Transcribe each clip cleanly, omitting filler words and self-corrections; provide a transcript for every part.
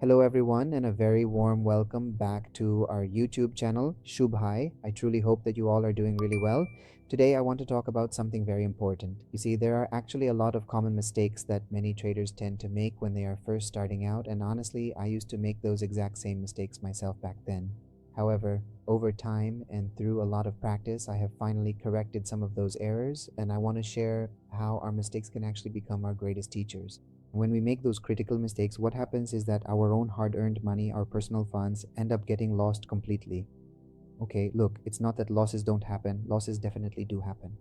Hello, everyone, and a very warm welcome back to our YouTube channel, Shubhai. I truly hope that you all are doing really well. Today, I want to talk about something very important. You see, there are actually a lot of common mistakes that many traders tend to make when they are first starting out, and honestly, I used to make those exact same mistakes myself back then. However, over time and through a lot of practice, I have finally corrected some of those errors, and I want to share how our mistakes can actually become our greatest teachers. When we make those critical mistakes, what happens is that our own hard earned money, our personal funds, end up getting lost completely. Okay, look, it's not that losses don't happen, losses definitely do happen.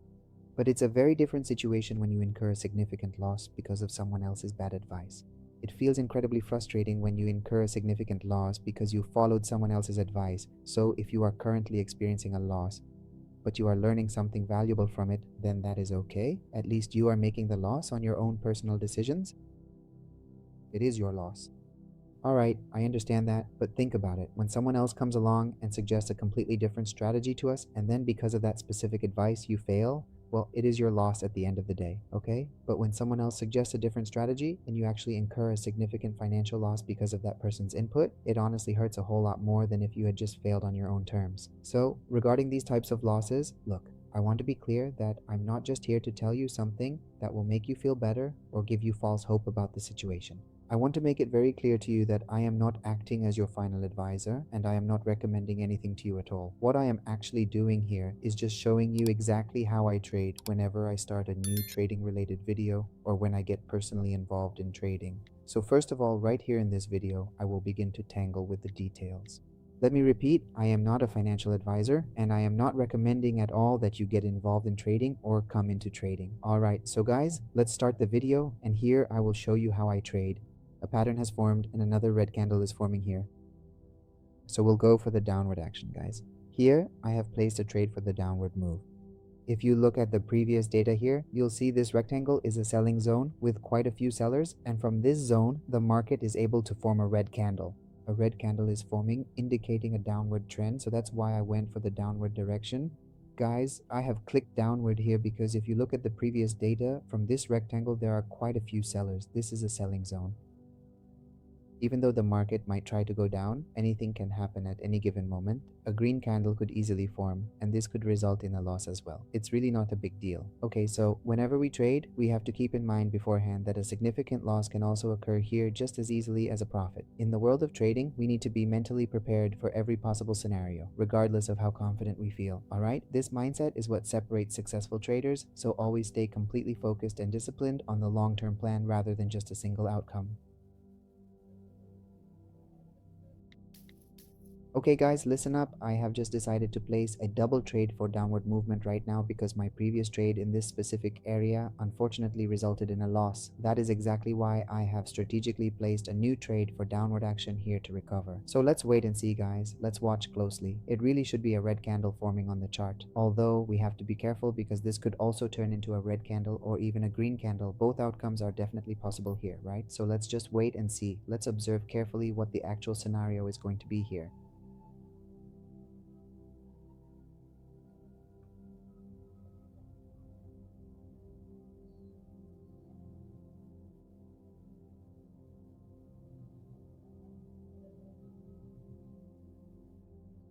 But it's a very different situation when you incur a significant loss because of someone else's bad advice. It feels incredibly frustrating when you incur a significant loss because you followed someone else's advice. So, if you are currently experiencing a loss, but you are learning something valuable from it, then that is okay. At least you are making the loss on your own personal decisions. It is your loss. Alright, I understand that, but think about it. When someone else comes along and suggests a completely different strategy to us, and then because of that specific advice you fail, well, it is your loss at the end of the day, okay? But when someone else suggests a different strategy and you actually incur a significant financial loss because of that person's input, it honestly hurts a whole lot more than if you had just failed on your own terms. So, regarding these types of losses, look, I want to be clear that I'm not just here to tell you something that will make you feel better or give you false hope about the situation. I want to make it very clear to you that I am not acting as your final advisor and I am not recommending anything to you at all. What I am actually doing here is just showing you exactly how I trade whenever I start a new trading related video or when I get personally involved in trading. So first of all, right here in this video, I will begin to tangle with the details. Let me repeat, I am not a financial advisor and I am not recommending at all that you get involved in trading or come into trading. Alright, so guys, let's start the video and here I will show you how I trade. A pattern has formed and another red candle is forming here. So we'll go for the downward action, guys. Here, I have placed a trade for the downward move. If you look at the previous data here, you'll see this rectangle is a selling zone with quite a few sellers, and from this zone, the market is able to form a red candle. A red candle is forming, indicating a downward trend, so that's why I went for the downward direction. Guys, I have clicked downward here because if you look at the previous data, from this rectangle, there are quite a few sellers. This is a selling zone. Even though the market might try to go down, anything can happen at any given moment. A green candle could easily form, and this could result in a loss as well. It's really not a big deal. Okay, so whenever we trade, we have to keep in mind beforehand that a significant loss can also occur here just as easily as a profit. In the world of trading, we need to be mentally prepared for every possible scenario, regardless of how confident we feel. Alright, this mindset is what separates successful traders, so always stay completely focused and disciplined on the long-term plan rather than just a single outcome. Okay guys, listen up. I have just decided to place a double trade for downward movement right now because my previous trade in this specific area unfortunately resulted in a loss. That is exactly why I have strategically placed a new trade for downward action here to recover. So let's wait and see, guys. Let's watch closely. It really should be a red candle forming on the chart. Although we have to be careful because this could also turn into a red candle or even a green candle. Both outcomes are definitely possible here, right? So let's just wait and see. Let's observe carefully what the actual scenario is going to be here.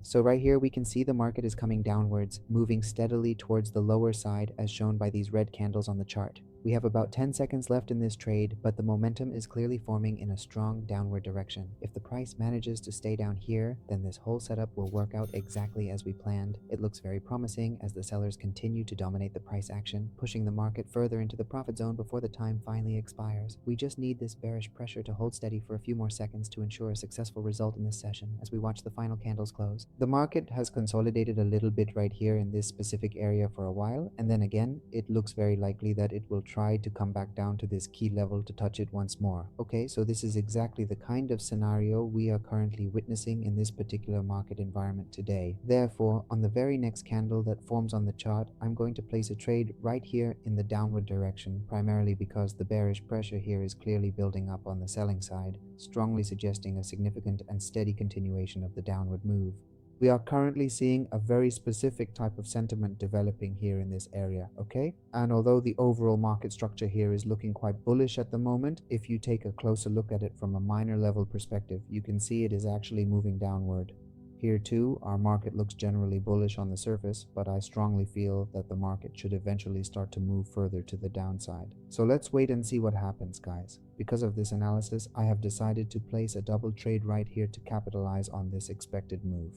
So right here we can see the market is coming downwards, moving steadily towards the lower side as shown by these red candles on the chart. We have about 10 seconds left in this trade, but the momentum is clearly forming in a strong downward direction. If the price manages to stay down here, then this whole setup will work out exactly as we planned. It looks very promising as the sellers continue to dominate the price action, pushing the market further into the profit zone before the time finally expires. We just need this bearish pressure to hold steady for a few more seconds to ensure a successful result in this session as we watch the final candles close. The market has consolidated a little bit right here in this specific area for a while, and then again, it looks very likely that it will try to come back down to this key level to touch it once more. Okay, so this is exactly the kind of scenario we are currently witnessing in this particular market environment today. Therefore, on the very next candle that forms on the chart, I'm going to place a trade right here in the downward direction, primarily because the bearish pressure here is clearly building up on the selling side, strongly suggesting a significant and steady continuation of the downward move. We are currently seeing a very specific type of sentiment developing here in this area, okay? And although the overall market structure here is looking quite bullish at the moment, if you take a closer look at it from a minor level perspective, you can see it is actually moving downward. Here too, our market looks generally bullish on the surface, but I strongly feel that the market should eventually start to move further to the downside. So let's wait and see what happens, guys. Because of this analysis, I have decided to place a double trade right here to capitalize on this expected move.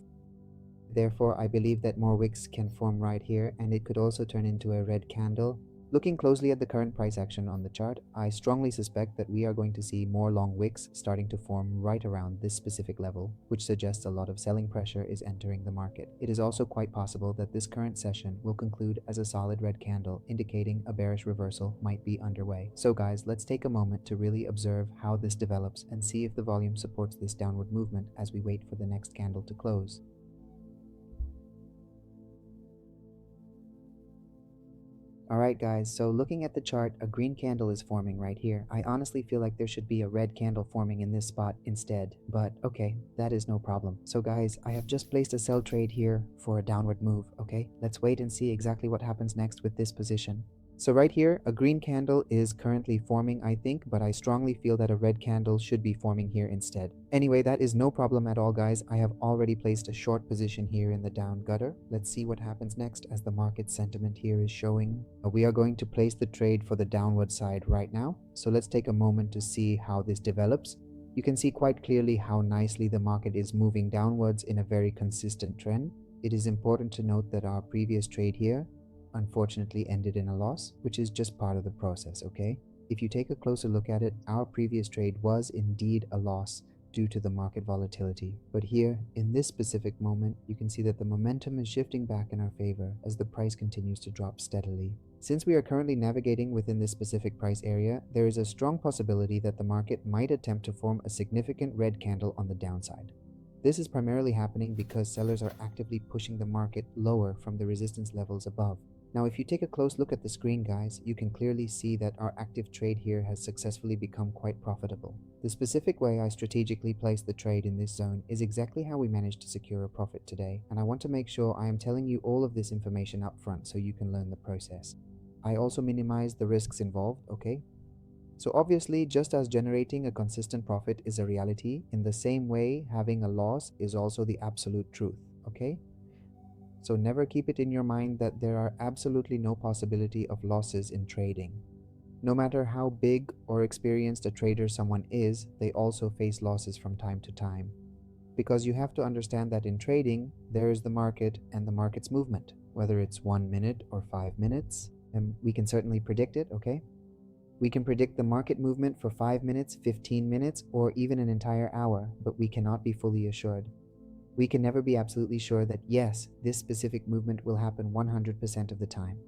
Therefore, I believe that more wicks can form right here, and it could also turn into a red candle. Looking closely at the current price action on the chart, I strongly suspect that we are going to see more long wicks starting to form right around this specific level, which suggests a lot of selling pressure is entering the market. It is also quite possible that this current session will conclude as a solid red candle, indicating a bearish reversal might be underway. So guys, let's take a moment to really observe how this develops and see if the volume supports this downward movement as we wait for the next candle to close. Alright guys, so looking at the chart, a green candle is forming right here. I honestly feel like there should be a red candle forming in this spot instead, but okay, that is no problem. So guys, I have just placed a sell trade here for a downward move, okay? Let's wait and see exactly what happens next with this position. So right here, a green candle is currently forming, I think, but I strongly feel that a red candle should be forming here instead. Anyway, that is no problem at all, guys. I have already placed a short position here in the down gutter. Let's see what happens next as the market sentiment here is showing. We are going to place the trade for the downward side right now. So let's take a moment to see how this develops. You can see quite clearly how nicely the market is moving downwards in a very consistent trend. It is important to note that our previous trade here unfortunately ended in a loss, which is just part of the process, okay? If you take a closer look at it, our previous trade was indeed a loss due to the market volatility. But here, in this specific moment, you can see that the momentum is shifting back in our favor as the price continues to drop steadily. Since we are currently navigating within this specific price area, there is a strong possibility that the market might attempt to form a significant red candle on the downside. This is primarily happening because sellers are actively pushing the market lower from the resistance levels above. Now, if you take a close look at the screen, guys, you can clearly see that our active trade here has successfully become quite profitable. The specific way I strategically placed the trade in this zone is exactly how we managed to secure a profit today, and I want to make sure I am telling you all of this information up front so you can learn the process. I also minimize the risks involved, okay? So obviously, just as generating a consistent profit is a reality, in the same way, having a loss is also the absolute truth, okay? So never keep it in your mind that there are absolutely no possibility of losses in trading. No matter how big or experienced a trader someone is, they also face losses from time to time. Because you have to understand that in trading, there is the market and the market's movement, whether it's 1 minute or 5 minutes, and we can certainly predict it, okay? We can predict the market movement for 5 minutes, 15 minutes, or even an entire hour, but we cannot be fully assured. We can never be absolutely sure that yes, this specific movement will happen 100% of the time.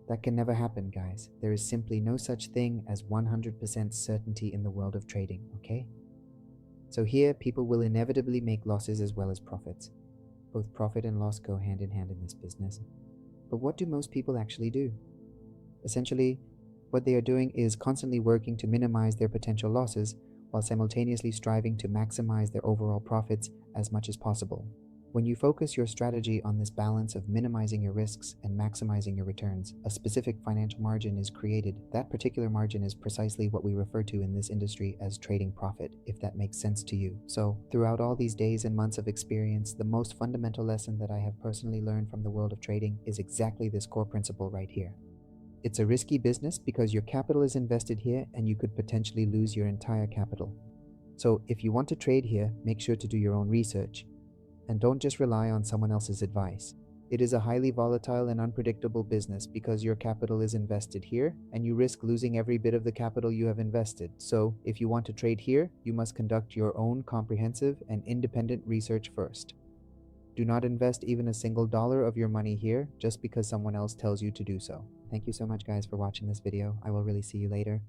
That can never happen, guys. There is simply no such thing as 100% certainty in the world of trading, okay? So here, people will inevitably make losses as well as profits. Both profit and loss go hand in hand in this business. But what do most people actually do? Essentially, what they are doing is constantly working to minimize their potential losses while simultaneously striving to maximize their overall profits as much as possible. When you focus your strategy on this balance of minimizing your risks and maximizing your returns, a specific financial margin is created. That particular margin is precisely what we refer to in this industry as trading profit, if that makes sense to you. So, throughout all these days and months of experience, the most fundamental lesson that I have personally learned from the world of trading is exactly this core principle right here. It's a risky business because your capital is invested here and you could potentially lose your entire capital. So if you want to trade here, make sure to do your own research and don't just rely on someone else's advice. It is a highly volatile and unpredictable business because your capital is invested here and you risk losing every bit of the capital you have invested. So if you want to trade here, you must conduct your own comprehensive and independent research first. Do not invest even a single dollar of your money here just because someone else tells you to do so. Thank you so much, guys, for watching this video. I will really see you later.